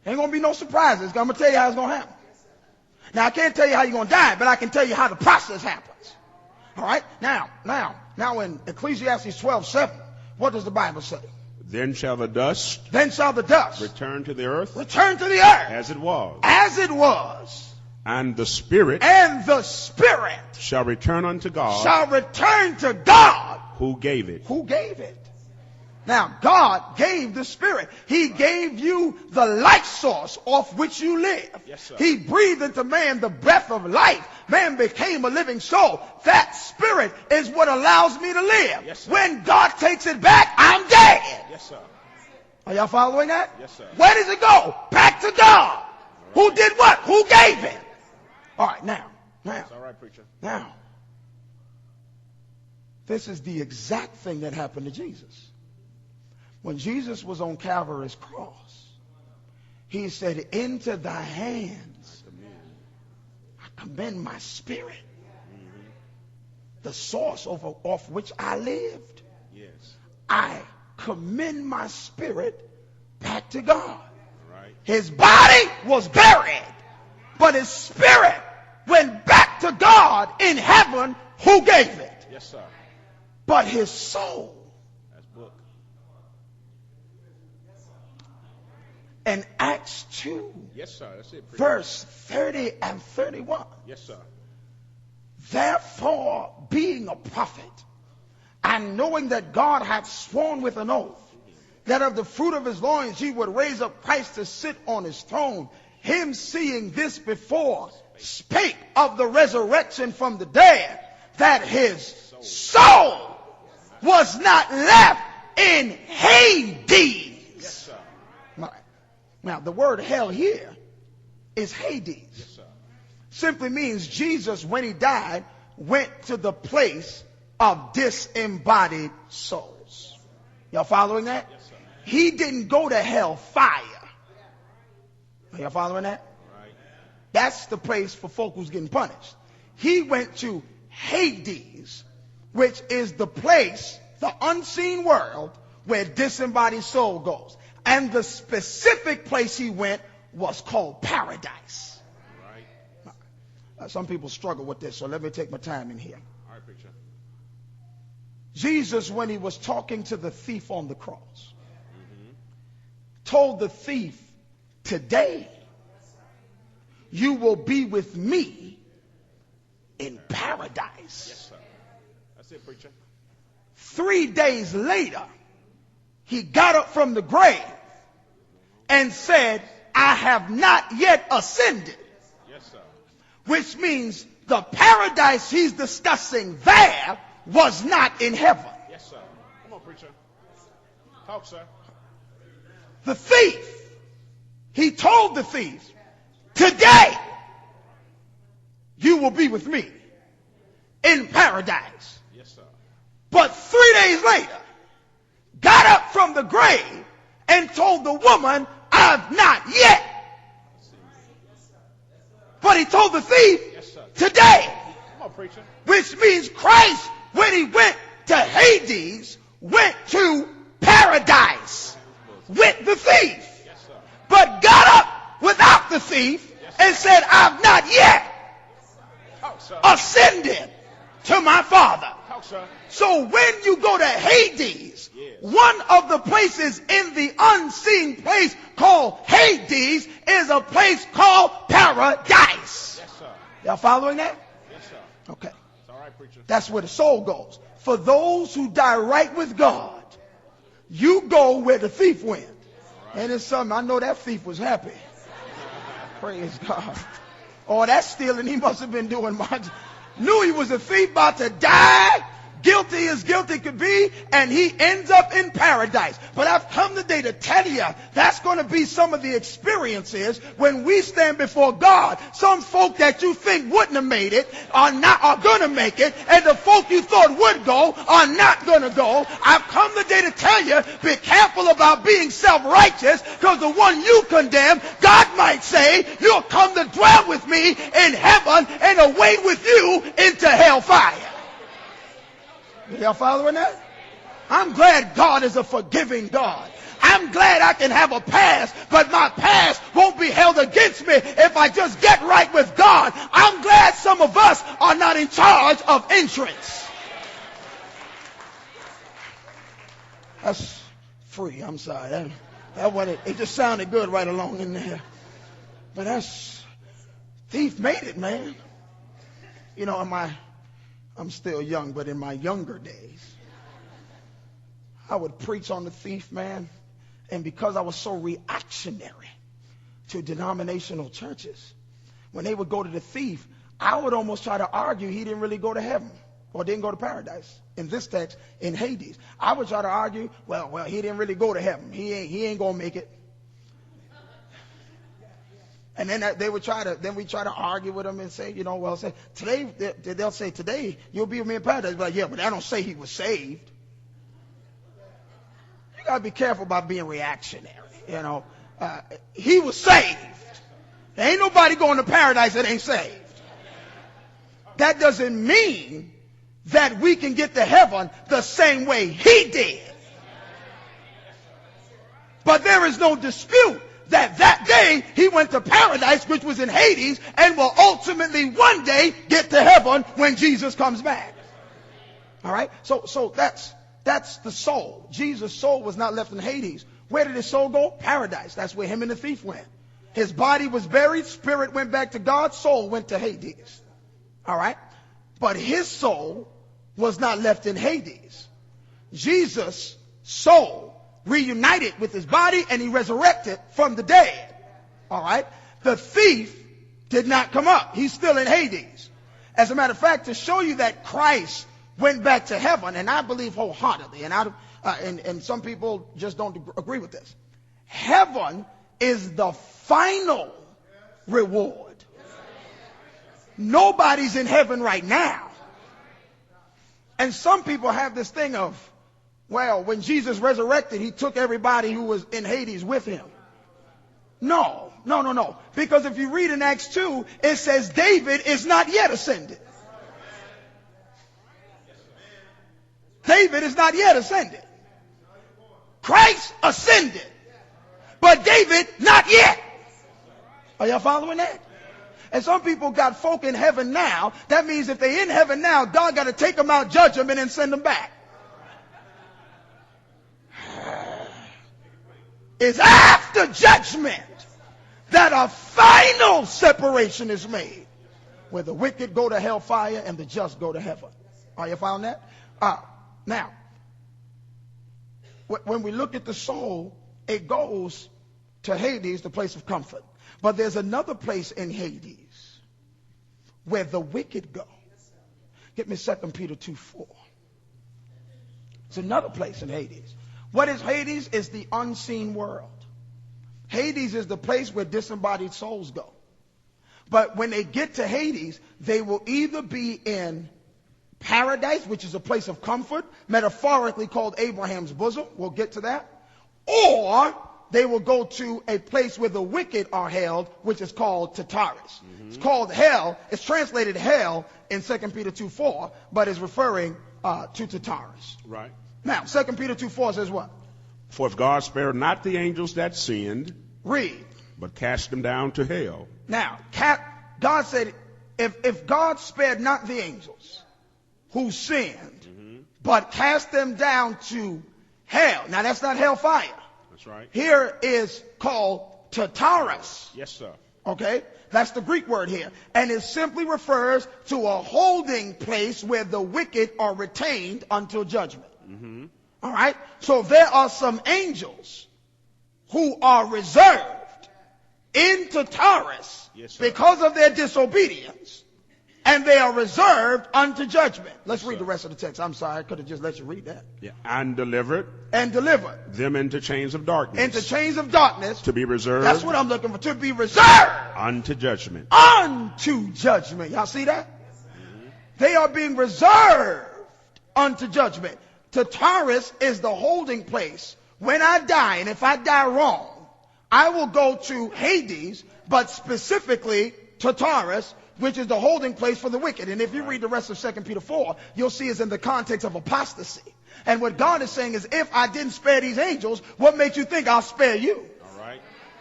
Ain't going to be no surprises. I'm going to tell you how it's going to happen. Now, I can't tell you how you're going to die, but I can tell you how the process happens. All right? Now in Ecclesiastes 12:7, what does the Bible say? Then shall the dust return to the earth as it was. And the spirit shall return unto God who gave it. Now, God gave the Spirit. He gave you the life source off which you live. Yes, sir. He breathed into man the breath of life. Man became a living soul. That Spirit is what allows me to live. Yes, sir. When God takes it back, I'm dead. Yes, sir. Are y'all following that? Yes, sir. Where does it go? Back to God. Who did what? Who gave it? All right, now. That's all right, preacher. Now, this is the exact thing that happened to Jesus. When Jesus was on Calvary's cross, he said, into thy hands I commend my spirit. The source off which I lived. Yes. I commend my spirit back to God. Right. His body was buried, but his spirit went back to God in heaven, who gave it. Yes, sir. But his soul, that's book. In Acts 2, yes, sir. That's it, verse 30 and 31. Yes, sir. Therefore, being a prophet, and knowing that God had sworn with an oath that of the fruit of his loins he would raise up Christ to sit on his throne, him seeing this before spake of the resurrection from the dead, that his soul was not left in Hades. Yes, sir. Now, the word hell here is Hades. Yes, sir. Simply means Jesus, when he died, went to the place of disembodied souls. Y'all following that? Yes, sir. He didn't go to hell fire. Are y'all following that? Right. That's the place for folk who's getting punished. He went to Hades, which is the place, the unseen world, where disembodied soul goes. And the specific place he went was called paradise. Right. Some people struggle with this, so let me take my time in here. All right, preacher. Jesus, when he was talking to the thief on the cross, told the thief, today you will be with me in paradise. Yes, sir. That's it, preacher. 3 days later, he got up from the grave and said, I have not yet ascended. Yes, sir. Which means the paradise he's discussing there was not in heaven. Yes, sir. Come on, preacher. Talk, sir. The thief, he told the thief, today you will be with me in paradise. Yes, sir. But 3 days later, got up from the grave and told the woman, I've not yet. But he told the thief, yes, sir. Today. Come on, preacher. Which means Christ, when he went to Hades, went to paradise with the thief. Yes, sir. But got up without the thief and said, I've not yet Talk, sir. ascended to my Father. Talk, sir. So when you go to Hades, yes, one of the places in the unseen place called Hades is a place called paradise. Yes, sir. Y'all following that? Yes, sir. Okay. It's all right, preacher. That's where the soul goes. For those who die right with God, you go where the thief went. Right. And it's something, I know that thief was happy. Praise God. Oh, that's stealing. He must have been doing much. Knew he was a thief about to die. Guilty as guilty could be, and he ends up in paradise. But I've come today to tell you that's going to be some of the experiences when we stand before God. Some folk that you think wouldn't have made it are going to make it, and the folk you thought would go are not going to go. I've come today to tell you, be careful about being self-righteous, because the one you condemn, God might say, you'll come to dwell with me in heaven and away with you into hellfire. Y'all following that? I'm glad God is a forgiving God. I'm glad I can have a past, but my past won't I just get right with God, I'm glad some of us are not in charge of entrance. That's free. I'm sorry. That what it just sounded good right along in there. But thief made it, man. You know, I'm still young, but in my younger days, I would preach on the thief, man. And because I was so reactionary to denominational churches, when they would go to the thief, I would almost try to argue he didn't really go to heaven or didn't go to paradise. In this text, in Hades, I would try to argue, well, he didn't really go to heaven. He ain't gonna make it. And then we try to argue with them and say, you know, well, say today they'll say today you'll be with me in paradise. But yeah, but that don't say he was saved. You gotta be careful about being reactionary. You know, he was saved. There ain't nobody going to paradise that ain't saved. That doesn't mean that we can get to heaven the same way he did. But there is no dispute that day he went to paradise, which was in Hades, and will ultimately one day get to heaven when Jesus comes back. All right? So that's the soul. Jesus' soul was not left in Hades. Where did his soul go? Paradise. That's where him and the thief went. His body was buried, spirit went back to God, soul went to Hades. All right? But his soul was not left in Hades. Jesus' soul reunited with his body and he resurrected from the dead. All right? The thief did not come up. He's still in Hades. As a matter of fact, to show you that Christ went back to heaven, and I believe wholeheartedly, and some people just don't agree with this. Heaven is the final reward. Nobody's in heaven right now. And some people have this thing of, well, when Jesus resurrected, he took everybody who was in Hades with him. No. Because if you read in Acts 2, it says David is not yet ascended. David is not yet ascended. Christ ascended. But David not yet. Are y'all following that? And some people got folk in heaven now. That means if they're in heaven now, God got to take them out, judge them, and then send them back. It's after judgment that a final separation is made, where the wicked go to hellfire and the just go to heaven. Are you found that? Now, when we look at the soul, it goes to Hades, the place of comfort. But there's another place in Hades where the wicked go. Get me 2 Peter 2:4. It's another place in Hades. What is Hades? It's the unseen world. Hades is the place where disembodied souls go. But when they get to Hades, they will either be in paradise, which is a place of comfort, metaphorically called Abraham's bosom. We'll get to that. Or they will go to a place where the wicked are held, which is called Tartarus. Mm-hmm. It's called hell. It's translated hell in 2 Peter 2:4, but is referring to Tartarus. Right. Now, 2 Peter 2:4 says what? For if God spared not the angels that sinned, read, but cast them down to hell. Now, God said, if God spared not the angels who sinned, mm-hmm. but cast them down to hell. Now, that's not hellfire. That's right. Here is called Tartarus. Yes, sir. Okay? That's the Greek word here. And it simply refers to a holding place where the wicked are retained until judgment. Mm-hmm. All right? So there are some angels who are reserved in Tartarus, yes, because of their disobedience, and they are reserved unto judgment. Let's read the rest of the text. I'm sorry, I could have just let you read that. Yeah. And delivered them into chains of darkness. Into chains of darkness. To be reserved. That's what I'm looking for. To be reserved. Unto judgment. Unto judgment. Y'all see that? Mm-hmm. They are being reserved unto judgment. Tartarus is the holding place. When I die, and if I die wrong, I will go to Hades, but specifically Tartarus, which is the holding place for the wicked. And if you read the rest of 2 Peter 4, you'll see it's in the context of apostasy. And what God is saying is, if I didn't spare these angels, what makes you think I'll spare you?